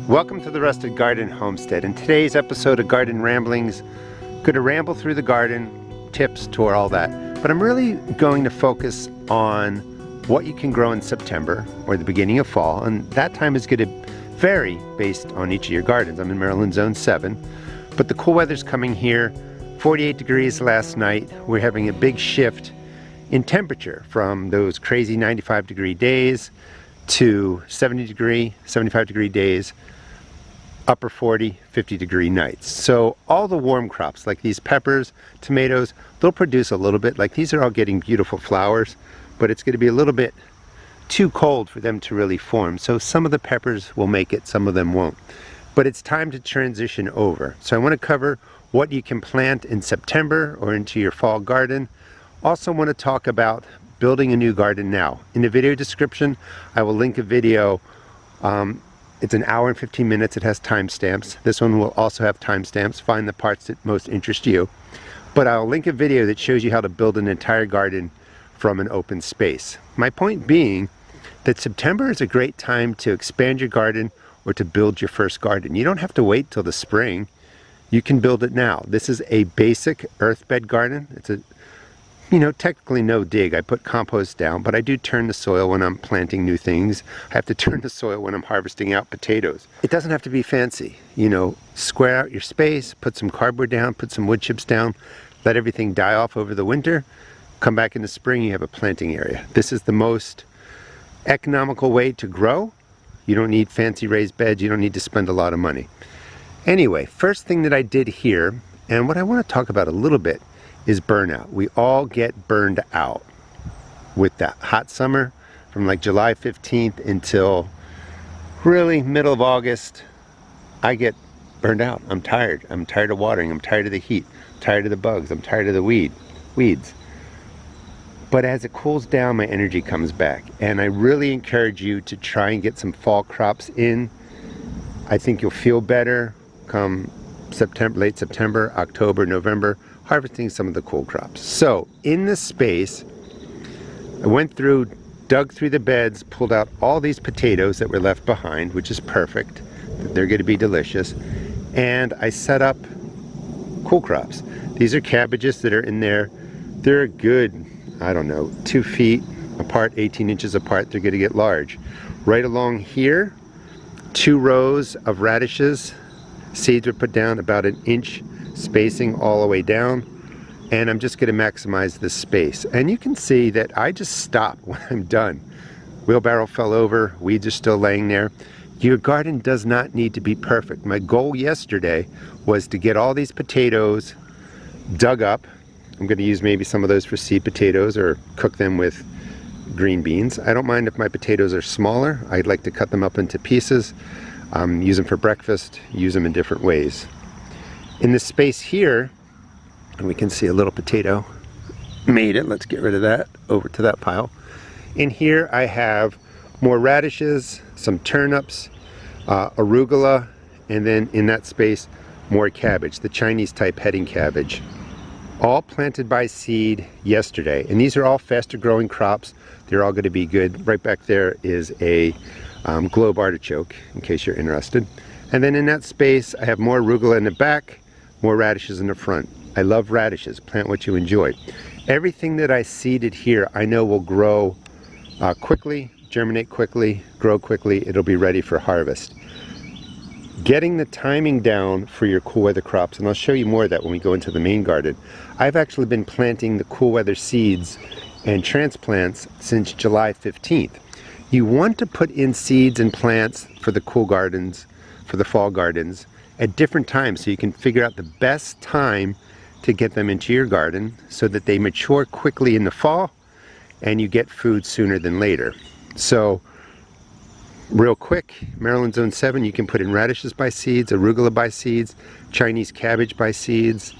Welcome to the Rusted Garden Homestead. In today's episode of Garden Ramblings, I'm going to ramble through the garden, tips, tour, all that. But I'm really going to focus on what you can grow in September or the beginning of fall, and that time is going to vary based on each of your gardens. I'm in Maryland Zone 7, but the cool weather's coming here. 48 degrees last night. We're having a big shift in temperature from those crazy 95 degree days to 70 degree, 75 degree days, upper 40, 50 degree nights. So all the warm crops like these peppers, tomatoes, they'll produce a little bit. Like these are all getting beautiful flowers, but it's going to be a little bit too cold for them to really form. So some of the peppers will make it, some of them won't. But it's time to transition over. So I want to cover what you can plant in September or into your fall garden. Also want to talk about building a new garden now. In the video description, I will link a video. It's an hour and 15 minutes. It has timestamps. This one will also have timestamps. Find the parts that most interest you. But I'll link a video that shows you how to build an entire garden from an open space. My point being that September is a great time to expand your garden or to build your first garden. You don't have to wait till the spring. You can build it now. This is a basic earth bed garden. It's a technically no dig. I put compost down, but I do turn the soil when I'm planting new things. I have to turn the soil when I'm harvesting out potatoes. It doesn't have to be fancy. Square out your space, put some cardboard down, put some wood chips down, let everything die off over the winter. Come back in the spring, you have a planting area. This is the most economical way to grow. You don't need fancy raised beds. You don't need to spend a lot of money. Anyway, first thing that I did here, and what I want to talk about a little bit, is burnout. We all get burned out with that hot summer from like July 15th until really middle of August. I get burned out. I'm tired. I'm tired of watering. I'm tired of the heat. I'm tired of the bugs. I'm tired of the weeds. But as it cools down, my energy comes back. And I really encourage you to try and get some fall crops in. I think you'll feel better come September, late September, October, November, harvesting some of the cool crops. So in this space, I went through, dug through the beds, pulled out all these potatoes that were left behind, which is perfect. They're going to be delicious. And I set up cool crops. These are cabbages that are in there. They're a good, 2 feet apart, 18 inches apart. They're going to get large. Right along here, 2 rows of radishes. Seeds were put down about 1 inch spacing all the way down, and I'm just going to maximize this space. And you can see that I just stop when I'm done. Wheelbarrow fell over, weeds are still laying there. Your garden does not need to be perfect. My goal yesterday was to get all these potatoes dug up. I'm going to use maybe some of those for seed potatoes or cook them with green beans. I don't mind if my potatoes are smaller. I'd like to cut them up into pieces, use them for breakfast, use them in different ways. In this space here, and we can see a little potato made it. Let's get rid of that, over to that pile. In here I have more radishes, some turnips, arugula, and then in that space more cabbage, the Chinese type heading cabbage. All planted by seed yesterday, and these are all faster growing crops. They're all going to be good. Right back there is a globe artichoke, in case you're interested. And then in that space I have more arugula in the back, more radishes in the front. I love radishes. Plant what you enjoy. Everything that I seeded here I know will grow quickly, germinate quickly, grow quickly. It'll be ready for harvest. Getting the timing down for your cool weather crops, and I'll show you more of that when we go into the main garden. I've actually been planting the cool weather seeds and transplants since July 15th. You want to put in seeds and plants for the cool gardens, for the fall gardens, at different times so you can figure out the best time to get them into your garden so that they mature quickly in the fall and you get food sooner than later. So real quick, Maryland Zone 7, you can put in radishes by seeds, arugula by seeds, Chinese cabbage by seeds.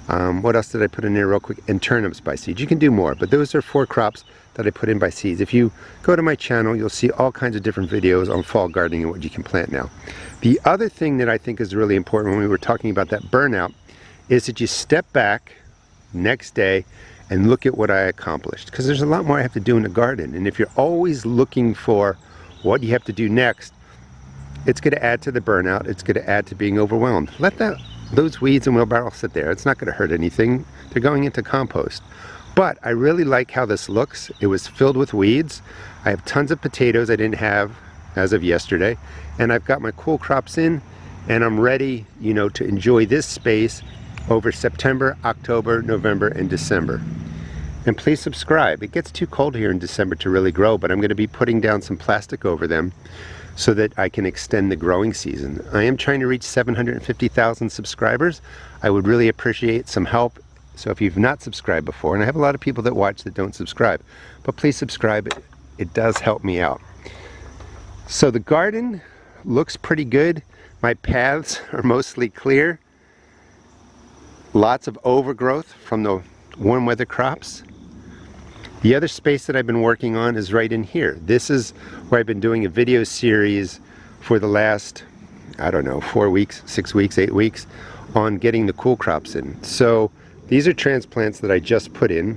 What else did I put in there real quick? And turnips by seeds. You can do more, but those are 4 crops that I put in by seeds. If you go to my channel, you'll see all kinds of different videos on fall gardening and what you can plant now. The other thing that I think is really important when we were talking about that burnout is that you step back next day and look at what I accomplished, because there's a lot more I have to do in the garden. And if you're always looking for what you have to do next, it's going to add to the burnout. It's going to add to being overwhelmed. Let those weeds and wheelbarrows sit there. It's not going to hurt anything. They're going into compost. But I really like how this looks. It was filled with weeds. I have tons of potatoes I didn't have as of yesterday. And I've got my cool crops in, and I'm ready, you know, to enjoy this space over September, October, November, and December. And please subscribe. It gets too cold here in December to really grow, but I'm going to be putting down some plastic over them so that I can extend the growing season. I am trying to reach 750,000 subscribers. I would really appreciate some help. So if you've not subscribed before, and I have a lot of people that watch that don't subscribe, but please subscribe. It does help me out. So the garden looks pretty good. My paths are mostly clear. Lots of overgrowth from the warm weather crops. The other space that I've been working on is right in here. This is where I've been doing a video series for the last, I don't know, 4 weeks, 6 weeks, 8 weeks on getting the cool crops in. So these are transplants that I just put in.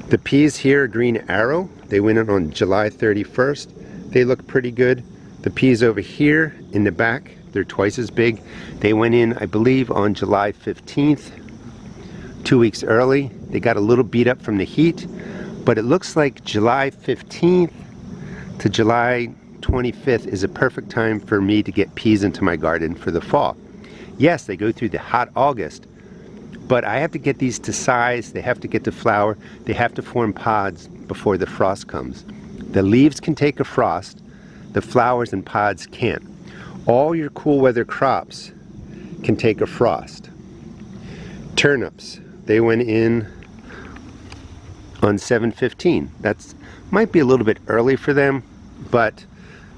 The peas here are green arrow. They went in on July 31st. They look pretty good. The peas over here in the back, they're twice as big. They went in, I believe, on July 15th, 2 weeks early. They got a little beat up from the heat, but it looks like July 15th to July 25th is a perfect time for me to get peas into my garden for the fall. Yes, they go through the hot August, but I have to get these to size, they have to get to flower, they have to form pods before the frost comes. The leaves can take a frost, the flowers and pods can't. All your cool weather crops can take a frost. Turnips, they went in on 7/15. That's might be a little bit early for them, but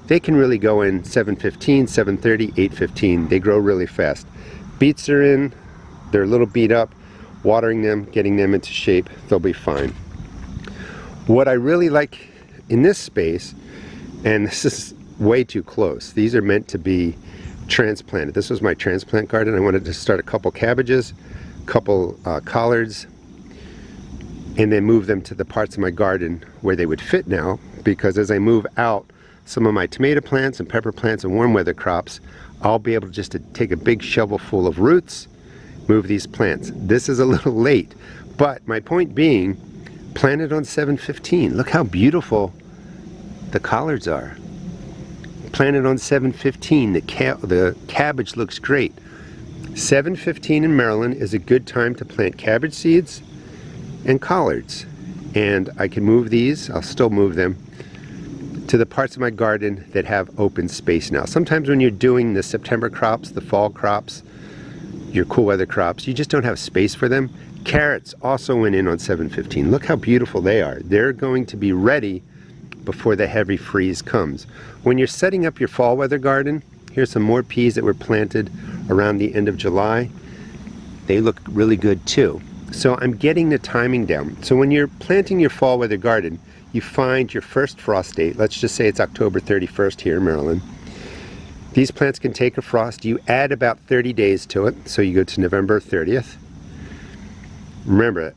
they can really go in 7/15, 7:30, 8:15. They grow really fast. Beets are in, they're a little beat up. Watering them, getting them into shape, they'll be fine. What I really like in this space, and this is way too close, these are meant to be transplanted. This was my transplant garden. I wanted to start a couple cabbages, couple collards, and then move them to the parts of my garden where they would fit now, because as I move out some of my tomato plants and pepper plants and warm weather crops, I'll be able just to take a big shovel full of roots, move these plants. This is a little late, but my point being, planted on 7/15. Look how beautiful the collards are. Planted on 7/15. The cabbage looks great. 7/15 in Maryland is a good time to plant cabbage seeds and collards. And I can move these, I'll still move them, to the parts of my garden that have open space now. Sometimes when you're doing the September crops, the fall crops, your cool weather crops, you just don't have space for them. Carrots also went in on 7/15. Look how beautiful they are. They're going to be ready before the heavy freeze comes. When you're setting up your fall weather garden, here's some more peas that were planted around the end of July. They look really good too. So I'm getting the timing down. So when you're planting your fall weather garden, you find your first frost date. Let's just say it's October 31st here in Maryland. These plants can take a frost. You add about 30 days to it. So you go to November 30th. Remember,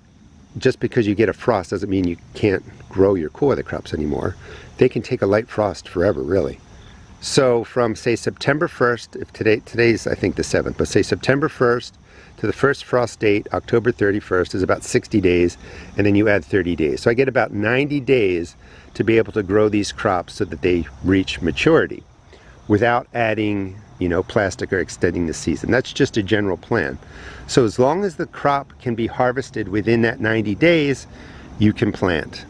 just because you get a frost doesn't mean you can't grow your cool weather crops anymore. They can take a light frost forever, really. So from, say, September 1st, if today's I think the 7th, but say September 1st to the first frost date, October 31st, is about 60 days, and then you add 30 days. So I get about 90 days to be able to grow these crops so that they reach maturity without adding, plastic or extending the season. That's just a general plan. So as long as the crop can be harvested within that 90 days, you can plant.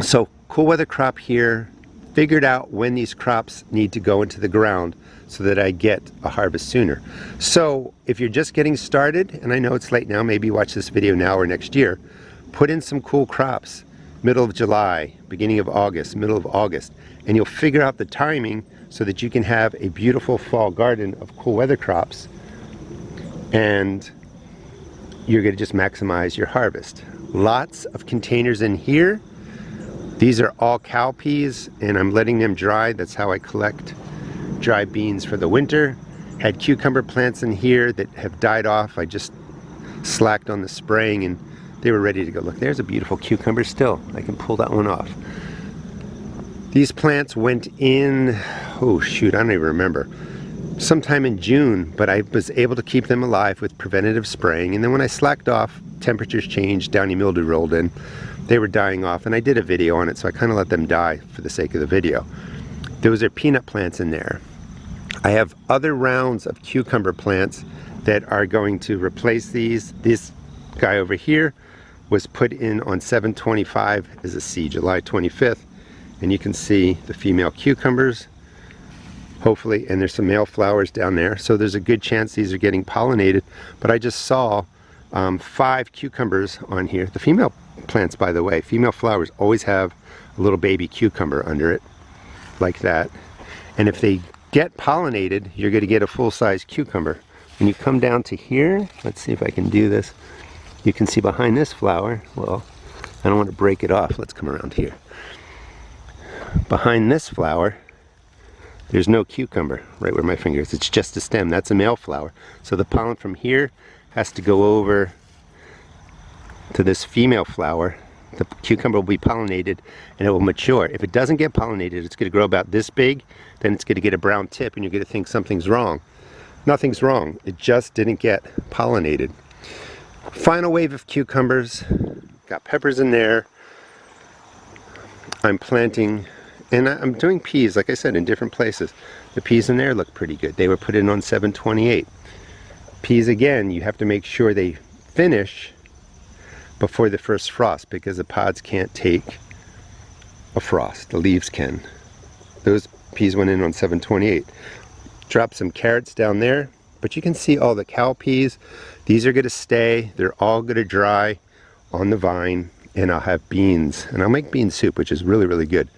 So cool weather crop here, figured out when these crops need to go into the ground so that I get a harvest sooner. So if you're just getting started, and I know it's late now, maybe watch this video now or next year, put in some cool crops, middle of July, beginning of August, middle of August, and you'll figure out the timing so that you can have a beautiful fall garden of cool weather crops, and you're going to just maximize your harvest. Lots of containers in here. These are all cowpeas, and I'm letting them dry. That's how I collect dry beans for the winter. Had cucumber plants in here that have died off. I just slacked on the spraying and they were ready to go. Look, there's a beautiful cucumber still. I can pull that one off. These plants went in, oh shoot, I don't even remember, sometime in June, but I was able to keep them alive with preventative spraying. And then when I slacked off, temperatures changed, downy mildew rolled in, they were dying off, and I did a video on it, so I kind of let them die for the sake of the video. Those are peanut plants in there. I have other rounds of cucumber plants that are going to replace these. This guy over here was put in on 7/25 as a seed, July 25th, and you can see the female cucumbers, hopefully, and there's some male flowers down there, so there's a good chance these are getting pollinated. But I just saw 5 cucumbers on here. The female plants, by the way, female flowers always have a little baby cucumber under it, like that. And if they get pollinated, you're going to get a full-size cucumber. When you come down to here, let's see if I can do this. You can see behind this flower, well, I don't want to break it off. Let's come around here. Behind this flower, there's no cucumber right where my finger is. It's just a stem. That's a male flower. So the pollen from here has to go over to this female flower. The cucumber will be pollinated and it will mature. If it doesn't get pollinated, it's going to grow about this big, then it's going to get a brown tip and you're going to think something's wrong. Nothing's wrong. It just didn't get pollinated. Final wave of cucumbers. Got peppers in there. I'm planting, and I'm doing peas, like I said, in different places. The peas in there look pretty good. They were put in on 7/28. Peas, again, you have to make sure they finish before the first frost, because the pods can't take a frost. The leaves can. Those peas went in on 7/28. Drop some carrots down there, but you can see all the cow peas. These are going to stay. They're all going to dry on the vine, and I'll have beans, and I'll make bean soup, which is really, really good.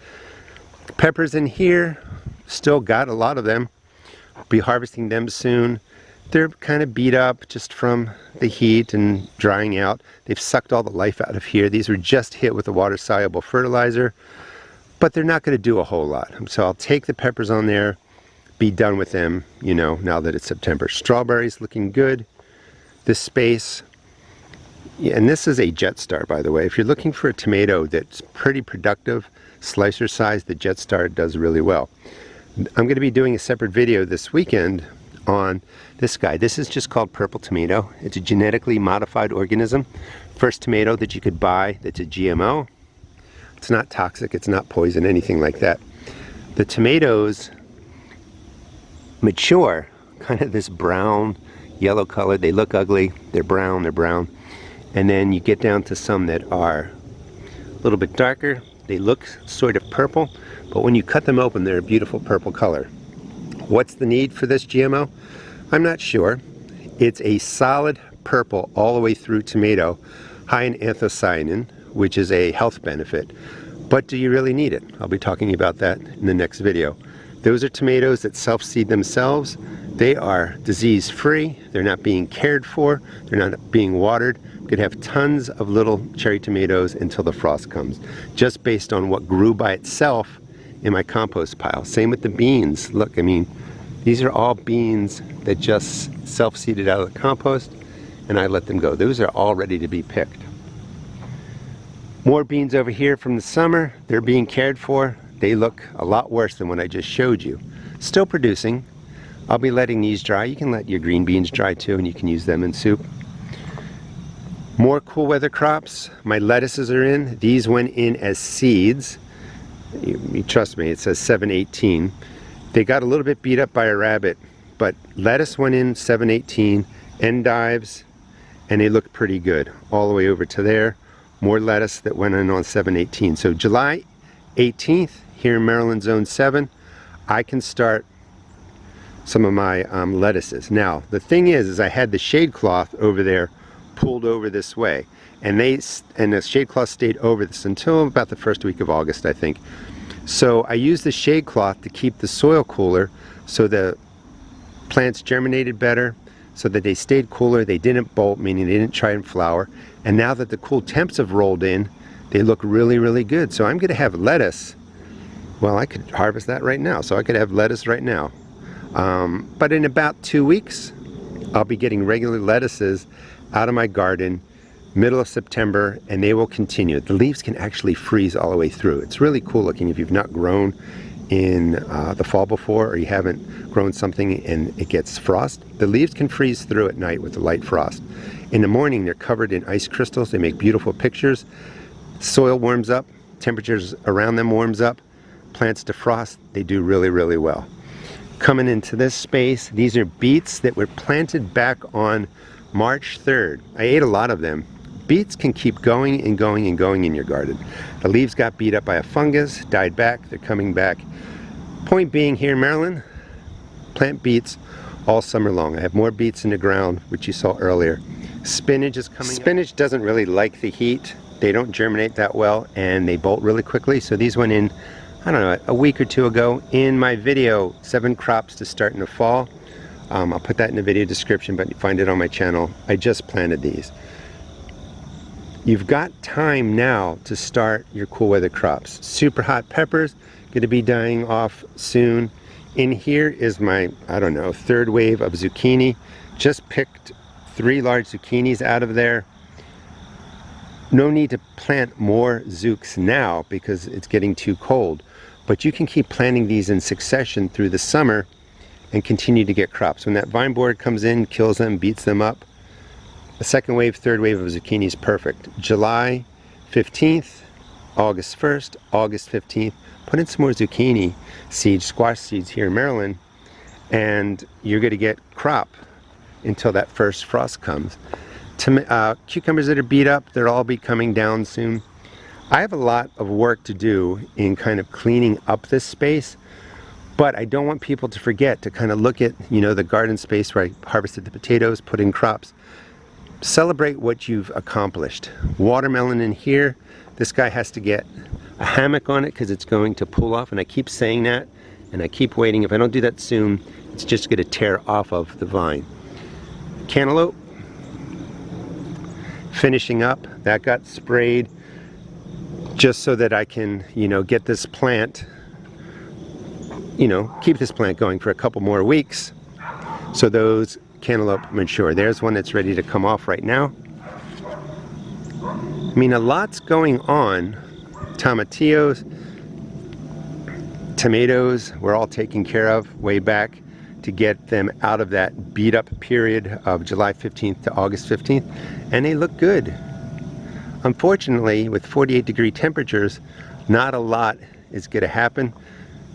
Peppers in here, still got a lot of them. Be harvesting them soon. They're kind of beat up just from the heat and drying out. They've sucked all the life out of here. These were just hit with a water-soluble fertilizer, but they're not going to do a whole lot. So I'll take the peppers on there, be done with them, you know, now that it's September. Strawberries looking good. This space, yeah, and this is a Jetstar, by the way. If you're looking for a tomato that's pretty productive, slicer size, the Jetstar does really well. I'm going to be doing a separate video this weekend on this guy. This is just called purple tomato. It's a genetically modified organism. First tomato that you could buy that's a GMO. It's not toxic, it's not poison, anything like that. The tomatoes mature kind of this brown, yellow color. They look ugly, they're brown. And then you get down to some that are a little bit darker. They look sort of purple, but when you cut them open, they're a beautiful purple color. What's the need for this GMO? I'm not sure. It's a solid purple all the way through tomato, high in anthocyanin, which is a health benefit. But do you really need it? I'll be talking about that in the next video. Those are tomatoes that self-seed themselves. They are disease-free. They're not being cared for. They're not being watered. You could have tons of little cherry tomatoes until the frost comes, just based on what grew by itself in my compost pile. Same with the beans. Look, I mean, these are all beans that just self-seeded out of the compost, and I let them go. Those are all ready to be picked. More beans over here from the summer. They're being cared for. They look a lot worse than what I just showed you. Still producing. I'll be letting these dry. You can let your green beans dry too, and you can use them in soup. More cool weather crops. My lettuces are in. These went in as seeds. You trust me, it says 7/18. They got a little bit beat up by a rabbit, but lettuce went in 7/18, endives, and they look pretty good all the way over to there. More lettuce that went in on 7/18. So July 18th here in Maryland Zone 7, I can start some of my lettuces. Now the thing is I had the shade cloth over there pulled over this way, and the shade cloth stayed over this until about the first week of August, I think. So I used the shade cloth to keep the soil cooler, so the plants germinated better, so that they stayed cooler. They didn't bolt, meaning they didn't try and flower. And now that the cool temps have rolled in, they look really, really good. So I'm going to have lettuce. Well, I could harvest that right now, so I could have lettuce right now. But in about 2 weeks, I'll be getting regular lettuces out of my garden, middle of September, and they will continue. The leaves can actually freeze all the way through. It's really cool looking if you've not grown in the fall before, or you haven't grown something and it gets frost. The leaves can freeze through at night with the light frost. In the morning, they're covered in ice crystals. They make beautiful pictures. Soil warms up, temperatures around them warms up, plants defrost. They do really, really well. Coming into this space, these are beets that were planted back on March 3rd. I ate a lot of them. Beets can keep going and going and going in your garden. The leaves got beat up by a fungus, died back, they're coming back. Point being, here in Maryland, plant beets all summer long. I have more beets in the ground, which you saw earlier. Spinach is coming. Spinach doesn't really like the heat. They don't germinate that well, and they bolt really quickly. So these went in, I don't know, a week or two ago in my video, 7 crops to start in the fall. I'll put that in the video description, but you find it on my channel. I just planted these. You've got time now to start your cool weather crops. Super hot peppers, going to be dying off soon. In here is my, I don't know, 3rd wave of zucchini. Just picked 3 large zucchinis out of there. No need to plant more zooks now because it's getting too cold. But you can keep planting these in succession through the summer and continue to get crops. When that vine borer comes in, kills them, beats them up, the 2nd wave, 3rd wave of zucchini is perfect. July 15th, August 1st, August 15th, put in some more zucchini seeds, squash seeds here in Maryland, and you're going to get crop until that first frost comes. Cucumbers that are beat up, they'll all be coming down soon. I have a lot of work to do in kind of cleaning up this space, but I don't want people to forget to kind of look at, you know, the garden space where I harvested the potatoes, put in crops. Celebrate what you've accomplished. Watermelon in here, this guy has to get a hammock on it because it's going to pull off, and I keep saying that and I keep waiting. If I don't do that soon, it's just going to tear off of the vine. Cantaloupe, finishing up, that got sprayed just so that I can, you know, get this plant, you know, keep this plant going for a couple more weeks so those cantaloupe mature. There's one that's ready to come off right now. I mean, a lot's going on. Tomatillos, tomatoes were all taken care of way back to get them out of that beat up period of July 15th to August 15th, and they look good. Unfortunately, with 48-degree temperatures, not a lot is going to happen.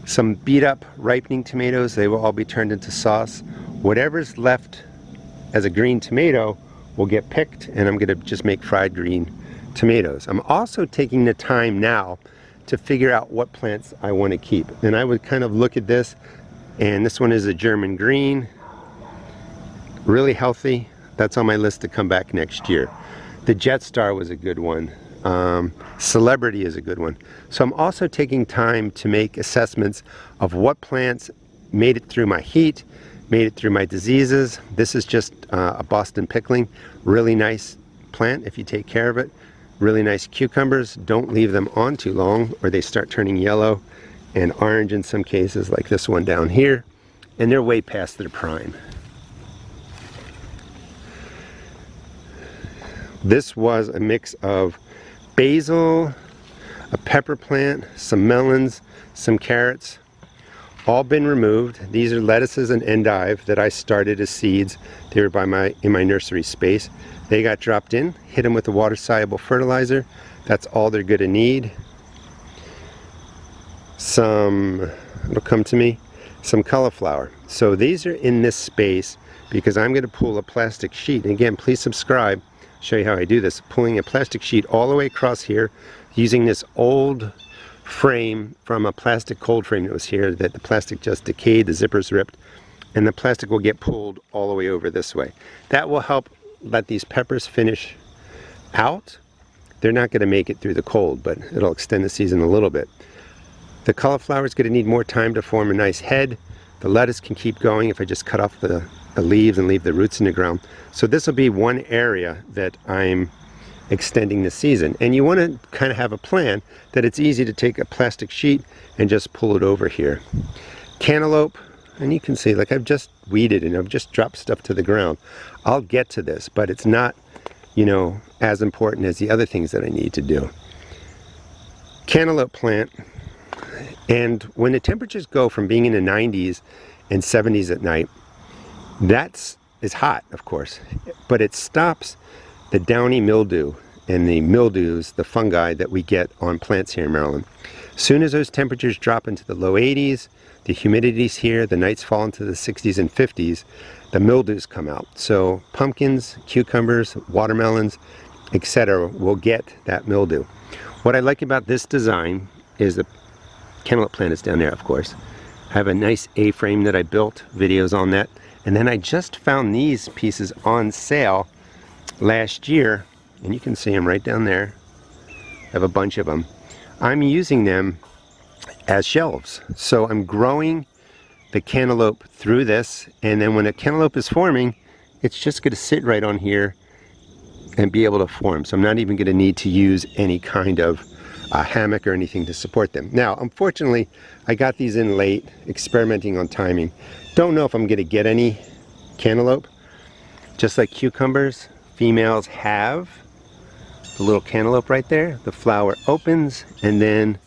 Some beat up ripening tomatoes, they will all be turned into sauce. Whatever's left as a green tomato will get picked, and I'm going to just make fried green tomatoes. I'm also taking the time now to figure out what plants I want to keep. And I would kind of look at this, and this one is a German green, really healthy. That's on my list to come back next year. The Jet Star was a good one. Celebrity is a good one. So I'm also taking time to make assessments of what plants made it through my heat, made it through my diseases. This is just a Boston pickling. Really nice plant if you take care of it. Really nice cucumbers. Don't leave them on too long or they start turning yellow and orange in some cases, like this one down here. And they're way past their prime. This was a mix of basil, a pepper plant, some melons, some carrots, all been removed. These are lettuces and endive that I started as seeds. They were in my nursery space. They got dropped in, hit them with a water-soluble fertilizer. That's all they're going to need. It'll come to me, some cauliflower. So these are in this space because I'm going to pull a plastic sheet. And again, please subscribe. Show you how I do this. Pulling a plastic sheet all the way across here using this old frame from a plastic cold frame that was here that the plastic just decayed, the zippers ripped, and the plastic will get pulled all the way over this way. That will help let these peppers finish out. They're not going to make it through the cold, but it'll extend the season a little bit. The cauliflower is going to need more time to form a nice head. The lettuce can keep going if I just cut off the leaves and leave the roots in the ground. So this will be one area that I'm extending the season. And you want to kind of have a plan that it's easy to take a plastic sheet and just pull it over here. Cantaloupe, and you can see, like, I've just weeded and I've just dropped stuff to the ground. I'll get to this, but it's not, you know, as important as the other things that I need to do. Cantaloupe plant, and when the temperatures go from being in the 90s and 70s at night, is hot, of course, but it stops the downy mildew and the mildews, the fungi that we get on plants here in Maryland. As soon as those temperatures drop into the low 80s, the humidity's here, the nights fall into the 60s and 50s, the mildews come out. So pumpkins, cucumbers, watermelons, etc. will get that mildew. What I like about this design is the cantaloupe plant is down there, of course. I have a nice A-frame that I built, videos on that. And then I just found these pieces on sale last year, and you can see them right down there. I have a bunch of them. I'm using them as shelves. So I'm growing the cantaloupe through this, and then when a cantaloupe is forming, it's just going to sit right on here and be able to form. So I'm not even going to need to use any kind of hammock or anything to support them. Now, unfortunately, I got these in late, experimenting on timing. Don't know if I'm going to get any cantaloupe. Just like cucumbers, females have the little cantaloupe right there. The flower opens, and then,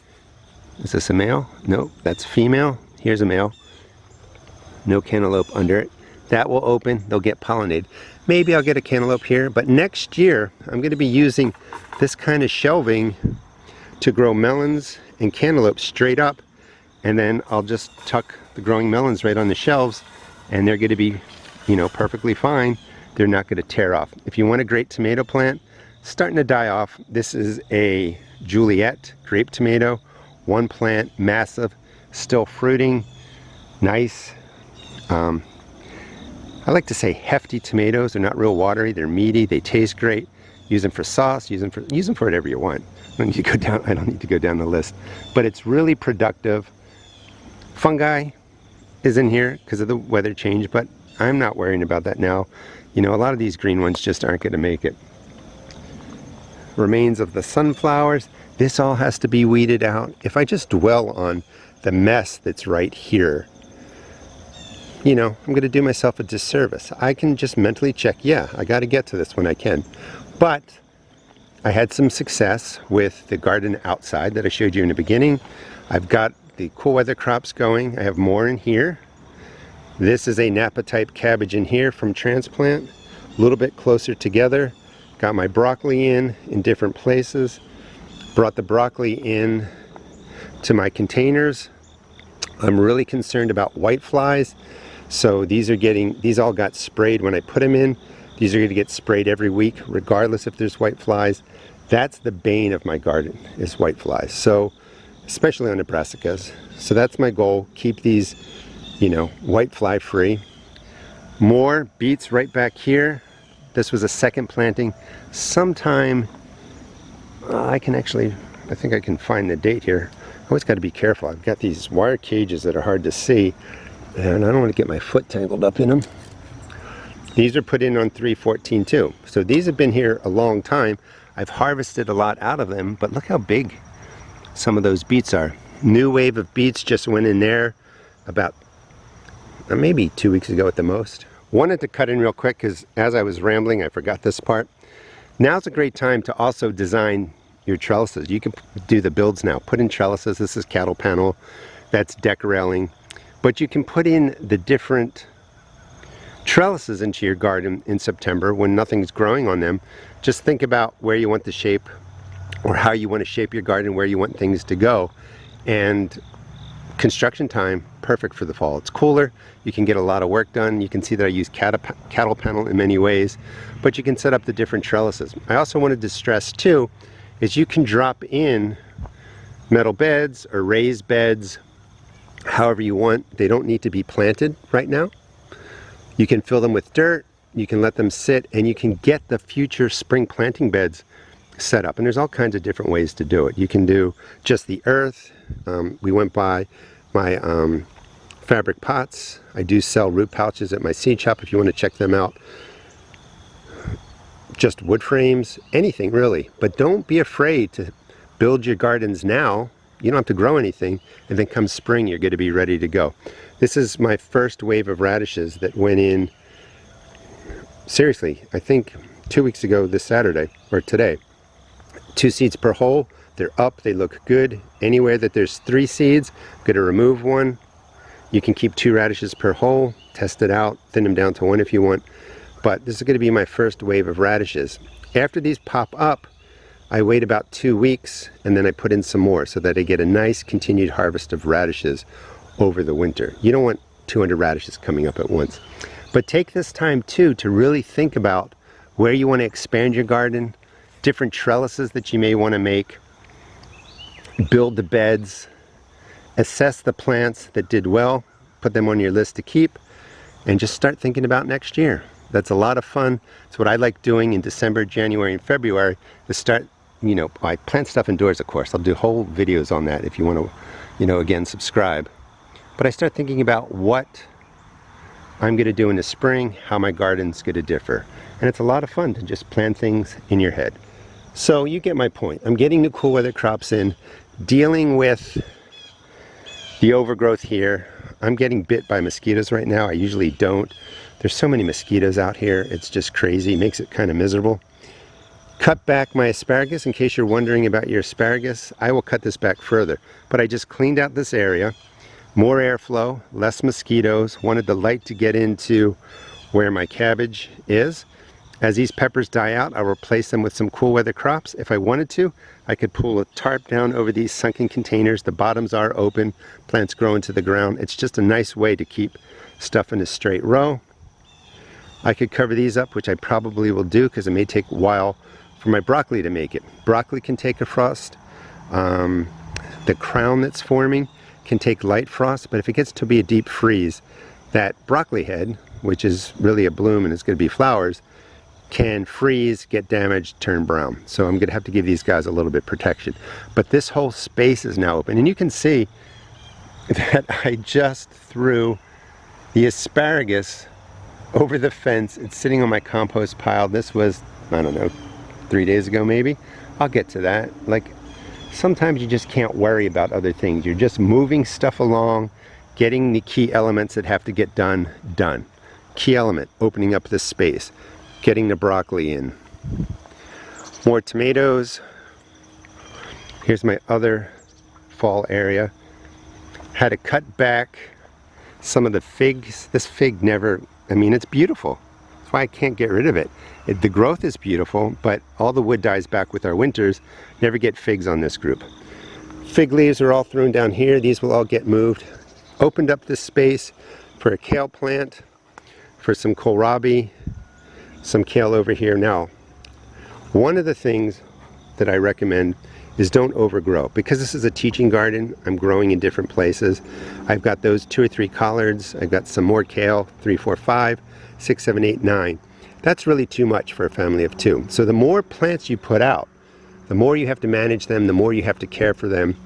is this a male? No, that's female. Here's a male. No cantaloupe under it. That will open, they'll get pollinated. Maybe I'll get a cantaloupe here, but next year I'm going to be using this kind of shelving to grow melons and cantaloupe straight up, and then I'll just tuck the growing melons right on the shelves, and they're going to be, you know, perfectly fine. They're not going to tear off. If you want a great tomato plant, starting to die off, this is a Juliet grape tomato, one plant, massive, still fruiting, nice. I like to say hefty tomatoes. They're not real watery, they're meaty, they taste great. Use them for sauce, use them for whatever you want. I don't need to go down the list. But it's really productive. Fungi is in here because of the weather change, but I'm not worrying about that now. You know, a lot of these green ones just aren't going to make it. Remains of the sunflowers. This all has to be weeded out. If I just dwell on the mess that's right here, you know, I'm going to do myself a disservice. I can just mentally check, yeah, I got to get to this when I can. But I had some success with the garden outside that I showed you in the beginning. I've got the cool weather crops going. I have more in here. This is a Napa type cabbage in here from Transplant. A little bit closer together. Got my broccoli in different places. Brought the broccoli in to my containers. I'm really concerned about white flies. So these all got sprayed when I put them in. These are going to get sprayed every week, regardless if there's white flies. That's the bane of my garden, is white flies. So, especially on the brassicas. So that's my goal, keep these, you know, white fly free. More beets right back here. This was a second planting. Sometime, I think I can find the date here. I always got to be careful. I've got these wire cages that are hard to see, and I don't want to get my foot tangled up in them. These are put in on 314 too. So these have been here a long time. I've harvested a lot out of them, but look how big some of those beets are. New wave of beets just went in there about maybe 2 weeks ago at the most. Wanted to cut in real quick because as I was rambling, I forgot this part. Now's a great time to also design your trellises. You can do the builds now. Put in trellises. This is cattle panel. That's deck railing. But you can put in the different trellises into your garden in September when nothing's growing on them. Just think about where you want the shape, or how you want to shape your garden, where you want things to go. And construction time, perfect for the fall. It's cooler, you can get a lot of work done. You can see that I use cattle panel in many ways, but you can set up the different trellises. I also wanted to stress too, is you can drop in metal beds or raised beds however you want. They don't need to be planted right now. You can fill them with dirt, you can let them sit, and you can get the future spring planting beds set up. And there's all kinds of different ways to do it. You can do just the earth. We went by my fabric pots. I do sell root pouches at my seed shop if you want to check them out. Just wood frames, anything really. But don't be afraid to build your gardens now. You don't have to grow anything, and then come spring you're going to be ready to go. This is my first wave of radishes that went in, seriously, I think 2 weeks ago this Saturday, or today. 2 seeds per hole. They're up, they look good. Anywhere that there's 3 seeds, I'm going to remove one. You can keep 2 radishes per hole, test it out, thin them down to 1 if you want. But this is going to be my first wave of radishes. After these pop up, I wait about 2 weeks and then I put in some more so that I get a nice continued harvest of radishes over the winter. You don't want 200 radishes coming up at once. But take this time too to really think about where you want to expand your garden, different trellises that you may want to make, build the beds, assess the plants that did well, put them on your list to keep, and just start thinking about next year. That's a lot of fun. It's what I like doing in December, January, and February to start, you know, I plant stuff indoors, of course. I'll do whole videos on that if you want to, you know, again, subscribe. But I start thinking about what I'm going to do in the spring, how my garden's going to differ. And it's a lot of fun to just plan things in your head. So you get my point. I'm getting the cool weather crops in, dealing with the overgrowth here. I'm getting bit by mosquitoes right now. I usually don't. There's so many mosquitoes out here. It's just crazy. It makes it kind of miserable. Cut back my asparagus. In case you're wondering about your asparagus, I will cut this back further. But I just cleaned out this area. More airflow, less mosquitoes. Wanted the light to get into where my cabbage is. As these peppers die out, I'll replace them with some cool weather crops. If I wanted to, I could pull a tarp down over these sunken containers. The bottoms are open, plants grow into the ground. It's just a nice way to keep stuff in a straight row. I could cover these up, which I probably will do because it may take a while for my broccoli to make it. Broccoli can take a frost. The crown that's forming can take light frost, but if it gets to be a deep freeze, that broccoli head, which is really a bloom and it's going to be flowers, can freeze, get damaged, turn brown. So I'm going to have to give these guys a little bit protection. But this whole space is now open, and you can see that I just threw the asparagus over the fence. It's sitting on my compost pile. This was, I don't know, 3 days ago maybe. I'll get to that. Like, sometimes you just can't worry about other things. You're just moving stuff along, getting the key elements that have to get done. Key element, opening up this space, getting the broccoli in. More tomatoes. Here's my other fall area. Had to cut back some of the figs. This fig never, I mean, it's beautiful. That's why I can't get rid of it. The growth is beautiful, but all the wood dies back with our winters. Never get figs on this group. Fig leaves are all thrown down here. These will all get moved. Opened up this space for a kale plant, for some kohlrabi, some kale over here. Now, one of the things that I recommend is don't overgrow. Because this is a teaching garden, I'm growing in different places. I've got those 2 or 3 collards. I've got some more kale, 3, 4, 5, 6, 7, 8, 9. That's really too much for a family of 2. So the more plants you put out, the more you have to manage them, the more you have to care for them,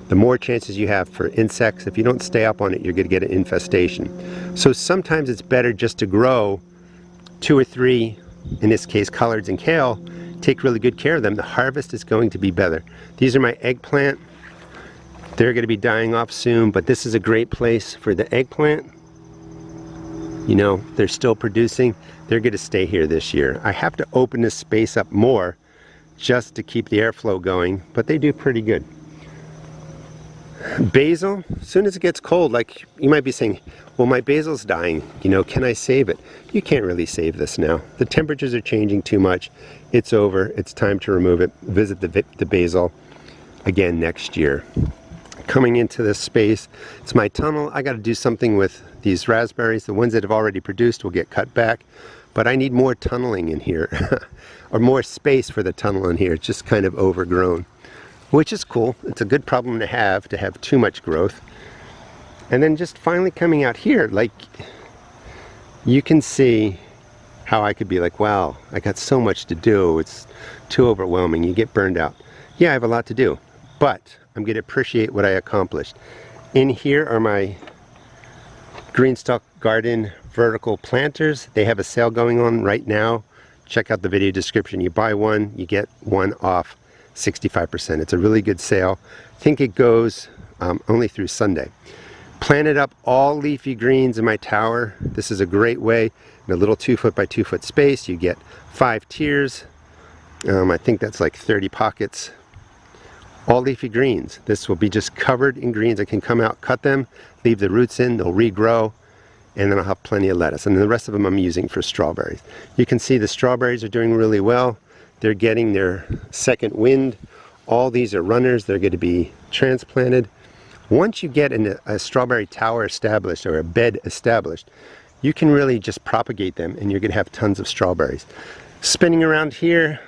the more chances you have for insects. If you don't stay up on it, you're going to get an infestation. So sometimes it's better just to grow 2 or 3, in this case collards and kale, take really good care of them. The harvest is going to be better. These are my eggplant. They're going to be dying off soon, but this is a great place for the eggplant. You know, they're still producing. They're going to stay here this year. I have to open this space up more just to keep the airflow going, but they do pretty good. Basil, as soon as it gets cold, like you might be saying, well, my basil's dying, you know, can I save it? You can't really save this now. The temperatures are changing too much. It's over. It's time to remove it. Visit the basil again next year. Coming into this space, it's my tunnel. I got to do something with these raspberries. The ones that have already produced will get cut back, but I need more tunneling in here or more space for the tunnel in here. It's just kind of overgrown, which is cool. It's a good problem to have too much growth. And then just finally coming out here, like you can see how I could be like, wow, I got so much to do. It's too overwhelming. You get burned out. Yeah, I have a lot to do, but I'm going to appreciate what I accomplished. In here are my GreenStalk garden vertical planters. They have a sale going on right now. Check out the video description. You buy one, you get one off 65%. It's a really good sale. I think it goes only through Sunday. Planted up all leafy greens in my tower. This is a great way. In a little 2-foot by 2-foot space, you get 5 tiers. I think that's like 30 pockets. All leafy greens. This will be just covered in greens. I can come out, cut them, leave the roots in, they'll regrow, and then I'll have plenty of lettuce. And the rest of them I'm using for strawberries. You can see the strawberries are doing really well. They're getting their second wind. All these are runners. They're going to be transplanted. Once you get a strawberry tower established or a bed established, you can really just propagate them and you're going to have tons of strawberries. Spinning around here,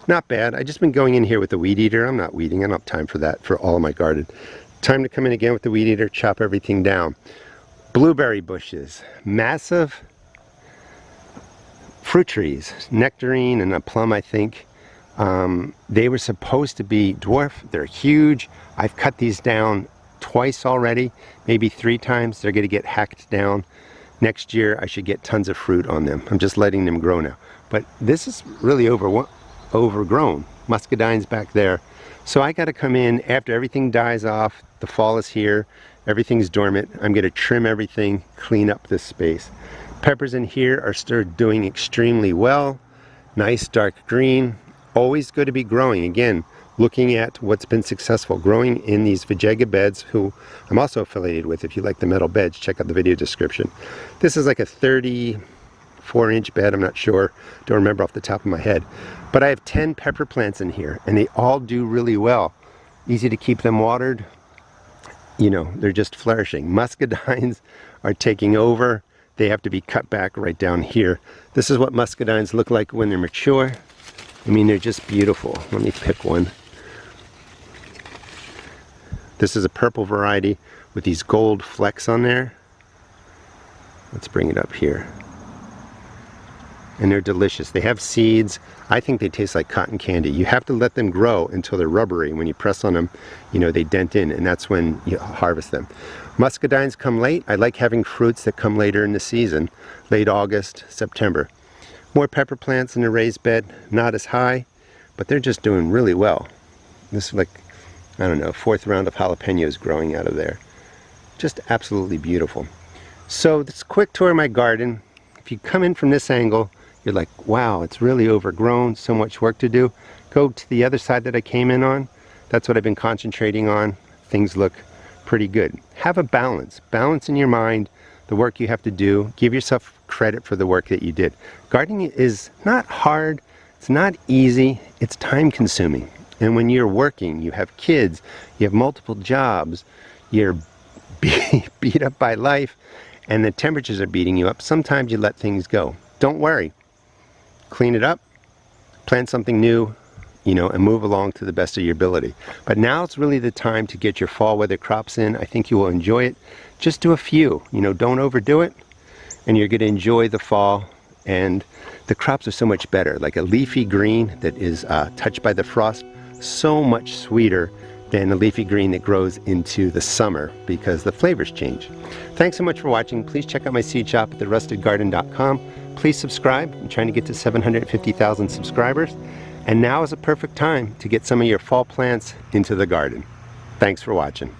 not bad. I've just been going in here with the weed eater. I'm not weeding. I don't have time for that for all of my garden. Time to come in again with the weed eater, chop everything down. Blueberry bushes, massive fruit trees, nectarine and a plum, I think. They were supposed to be dwarf. They're huge. I've cut these down twice already, maybe 3 times. They're going to get hacked down. Next year I should get tons of fruit on them. I'm just letting them grow now. But this is really overgrown. Muscadine's back there. So I got to come in after everything dies off. The fall is here. Everything's dormant. I'm going to trim everything, clean up this space. Peppers in here are still doing extremely well. Nice dark green. Always good to be growing. Again, looking at what's been successful. Growing in these Vegega beds, who I'm also affiliated with. If you like the metal beds, check out the video description. This is like a 34-inch bed. I'm not sure. Don't remember off the top of my head. But I have 10 pepper plants in here, and they all do really well. Easy to keep them watered. You know, they're just flourishing. Muscadines are taking over. They have to be cut back right down here. This is what muscadines look like when they're mature. I mean, they're just beautiful. Let me pick one. This is a purple variety with these gold flecks on there. Let's bring it up here. And they're delicious. They have seeds. I think they taste like cotton candy. You have to let them grow until they're rubbery. When you press on them, you know, they dent in, and that's when you harvest them. Muscadines come late. I like having fruits that come later in the season, late August, September. More pepper plants in a raised bed, not as high, but they're just doing really well. This is like, I don't know, 4th round of jalapenos growing out of there. Just absolutely beautiful. So this quick tour of my garden. If you come in from this angle, you're like, wow, it's really overgrown, so much work to do. Go to the other side that I came in on. That's what I've been concentrating on. Things look pretty good. Have a balance. Balance in your mind, the work you have to do. Give yourself credit for the work that you did. Gardening is not hard. It's not easy. It's time consuming. And when you're working, you have kids, you have multiple jobs, you're beat up by life, and the temperatures are beating you up, sometimes you let things go. Don't worry. Clean it up, plant something new, you know, and move along to the best of your ability. But now it's really the time to get your fall weather crops in. I think you will enjoy it. Just do a few, you know, don't overdo it, and you're going to enjoy the fall. And the crops are so much better. Like a leafy green that is touched by the frost, so much sweeter than a leafy green that grows into the summer because the flavors change. Thanks so much for watching. Please check out my seed shop at therustedgarden.com. Please subscribe. I'm trying to get to 750,000 subscribers. And now is a perfect time to get some of your fall plants into the garden. Thanks for watching.